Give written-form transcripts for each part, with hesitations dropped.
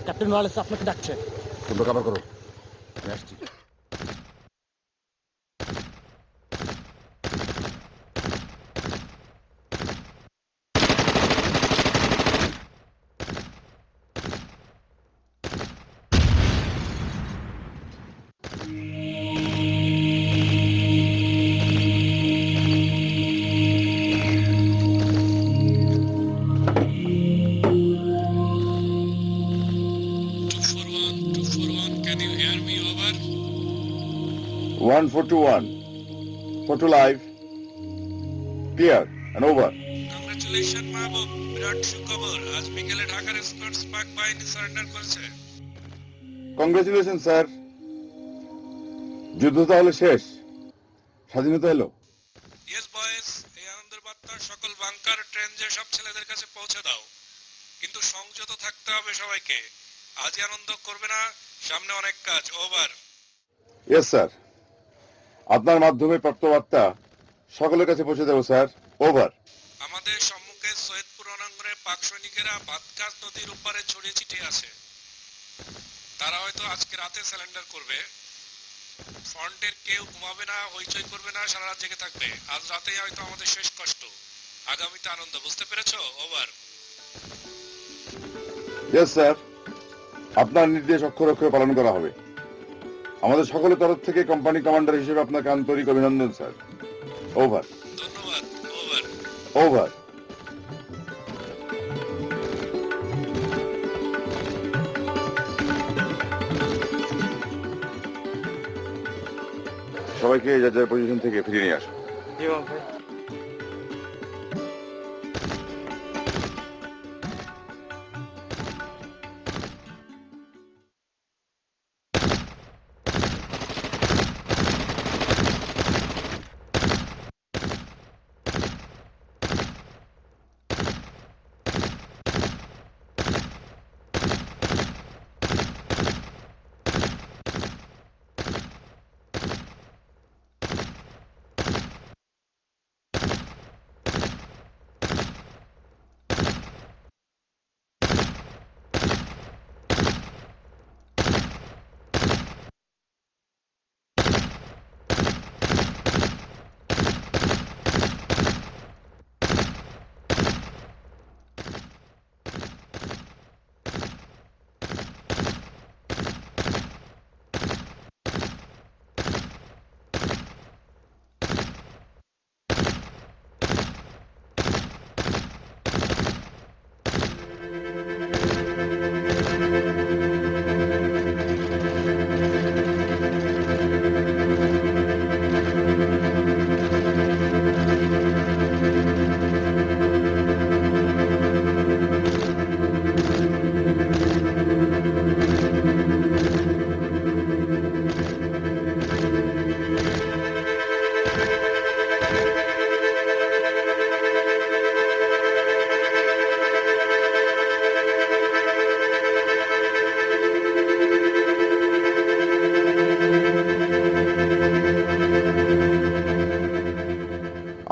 Captain Wallace আপনাকে ডাকছে। তোমরা কভার করো, আমি আসছি। Can you hear me? Over. 1421. Photo live. Clear and over. Congratulations, মাহবুব, বিরাট সুখবর। আজ বিকেলে ঢাকার স্কটস পাক বাহিনী সারেন্ডার করেছে। কংগ্রেচুলেশন স্যার, যুদ্ধ তাহলে শেষ, স্বাধীনতা এলো। ইয়েস বয়েস, এই আনন্দের বার্তা সকল বাংকার ট্রেন যে সব ছেলেদের কাছে পৌঁছে দাও, কিন্তু সংযত থাকতে হবে সবাইকে। আজই আনন্দ করবে না, সামনে অনেক কাজ। ওভার। ইয়েস স্যার, আপনার মাধ্যমে প্রাপ্ত বার্তা সকলের কাছে পৌঁছে দেবো স্যার। ওভার। আমাদের সম্মুখে সৈয়দপুর রণাঙ্গনে পাক সৈনিকেরা বাতকাজ নদীর উপারে ছড়িয়ে ছিটিয়ে আছে। তারা হয়তো আজকে রাতে সারেন্ডার করবে। ফ্রন্টের কেউ ঘুমাবে না, হইচই করবে না, সারা রাত জেগে থাকবে। আজ রাতেই হয়তো আমাদের শেষ কষ্ট, আগামীতে আনন্দ। বুঝতে পেরেছো? ওভার। ইয়েস স্যার, আপনার নির্দেশ অক্ষরে অক্ষরে পালন করা হবে। আমাদের সকলের তরফ থেকে কোম্পানি কমান্ডার হিসেবে আপনাকে আন্তরিক অভিনন্দন স্যার। ওভার। ধন্যবাদ। ওভার। ওভার। সবাইকে যার যার পজিশন থেকে ফিরিয়ে নিয়ে আসো। জি ভাই।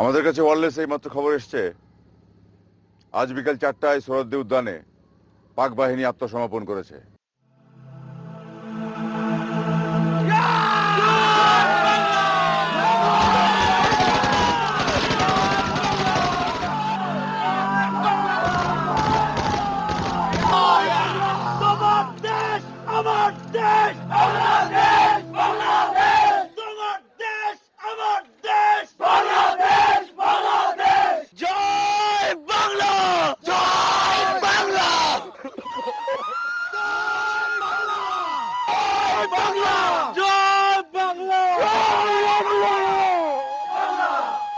আমাদের কাছে ওয়ারলেস এই মাত্র খবর এসছে, আজ বিকাল 4টায় সোহরাওয়ার্দী উদ্যানে পাক বাহিনী আত্মসমর্পণ করেছে।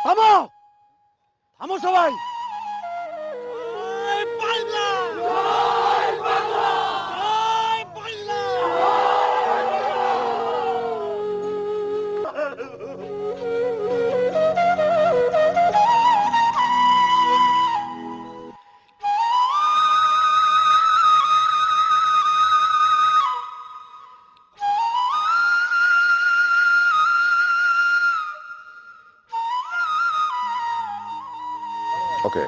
থামো, থামো সবাই। ওকে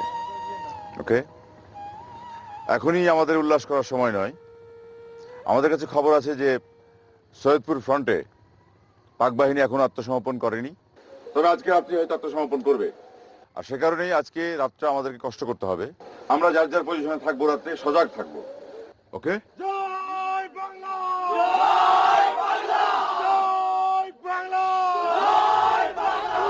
ওকে, এখনই আমাদের উল্লাস করার সময় নয়। আমাদের কাছে খবর আছে যে সৈয়দপুর ফ্রন্টে পাক বাহিনী এখনো আত্মসমর্পণ করেনি, তবে আজকে রাত্রি হয়তো আত্মসমর্পণ করবে। আর সে কারণেই আজকে রাতটা আমাদেরকে কষ্ট করতে হবে। আমরা যার যার পজিশনে থাকবো, রাত্রে সজাগ থাকবো। ওকে? জয় বাংলা! জয় বাংলা! জয় বাংলা! জয় বাংলা!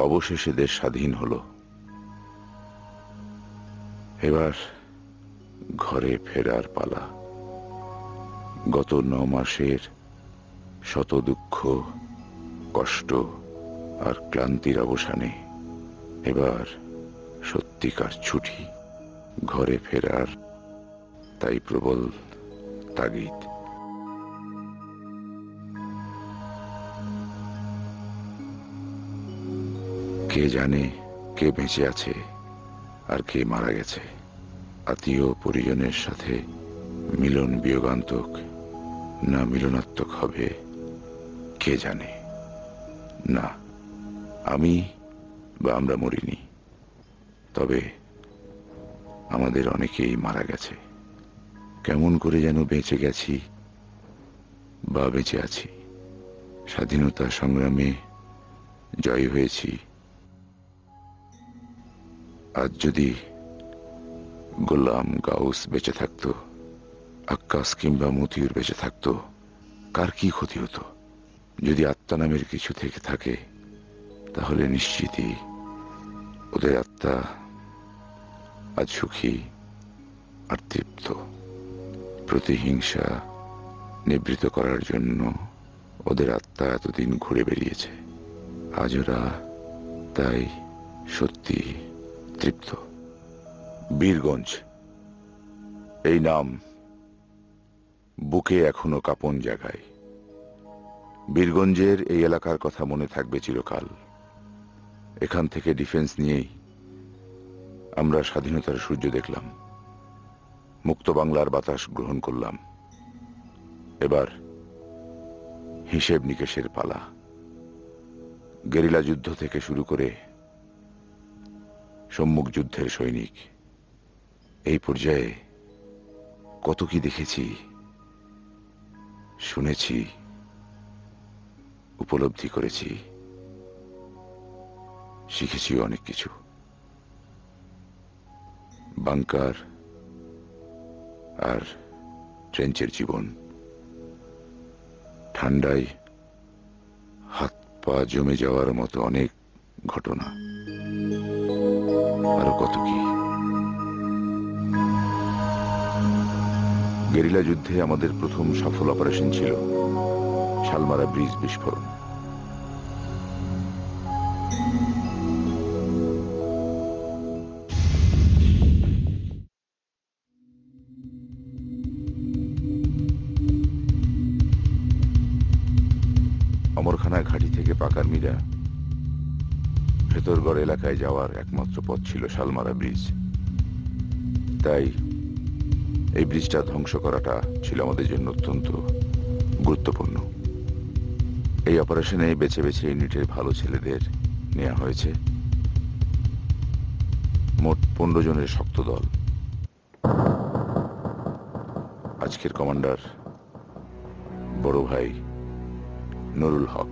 অবশেষে দেশ স্বাধীন হলো। এবার ঘরে ফেরার পালা। গত 9 মাসের শত দুঃখ, কষ্ট আর ক্লান্তির অবসানে এবার সত্যিকার ছুটি, ঘরে ফেরার তাই প্রবল তাগিদ। কে জানে কে বেঁচে আছে আর কে মারা গেছে। আত্মীয় পরিজনের সাথে মিলন বিয়োগান্তক না মিলনাত্মক হবে কে জানে। না, আমি বা আমরা মরিনি, তবে আমাদের অনেকেই মারা গেছে। কেমন করে যেন বেঁচে গেছি বা বেঁচে আছি। স্বাধীনতা সংগ্রামে জয় হয়েছি। আজ যদি গোলাম গাউস বেঁচে থাকতো, আক্কাস কিংবা মতিউর বেঁচে থাকতো, কার কি ক্ষতি হতো? যদি আত্মা নামের কিছু থেকে থাকে, তাহলে নিশ্চিতই ওদের আত্মা আজ সুখী আর তৃপ্ত। প্রতিহিংসা নিবৃত করার জন্য ওদের আত্মা এতদিন ঘুরে বেরিয়েছে। আজ ওরা তাই সত্যি তৃপ্ত। বীরগঞ্জ, এই নাম বুকে এখনো কাঁপন জাগায়। বীরগঞ্জের এই এলাকার কথা মনে থাকবে চিরকাল। এখান থেকে ডিফেন্স নিয়েই আমরা স্বাধীনতার সূর্য দেখলাম, মুক্ত বাংলার বাতাস গ্রহণ করলাম। এবার হিসেব নিকেশের পালা। গেরিলা যুদ্ধ থেকে শুরু করে সম্মুখ যুদ্ধের সৈনিক, এই পর্যায়ে কত কি দেখেছি, শুনেছি, উপলব্ধি করেছি, শিখেছি অনেক কিছু। বাংকার আর ট্রেঞ্চের জীবন, ঠান্ডায় হাত পা জমে যাওয়ার মতো অনেক ঘটনা, আরো কত কি। গেরিলা যুদ্ধে আমাদের প্রথম সফল অপারেশন ছিল শালমারা ব্রিজ বিস্ফোরণ। অমরখানা ঘাঁটি থেকে পাকারমিরা ভেতরগড় এলাকায় যাওয়ার একমাত্র পথ ছিল শালমারা ব্রিজ। তাই এই ব্রিজটা ধ্বংস করাটা ছিল আমাদের জন্য অত্যন্ত গুরুত্বপূর্ণ। এই অপারেশনে বেছে বেছে ইউনিটের ভালো ছেলেদের নেওয়া হয়েছে। মোট 15 জনের শক্ত দল। আজকের কমান্ডার বড় ভাই নুরুল হক।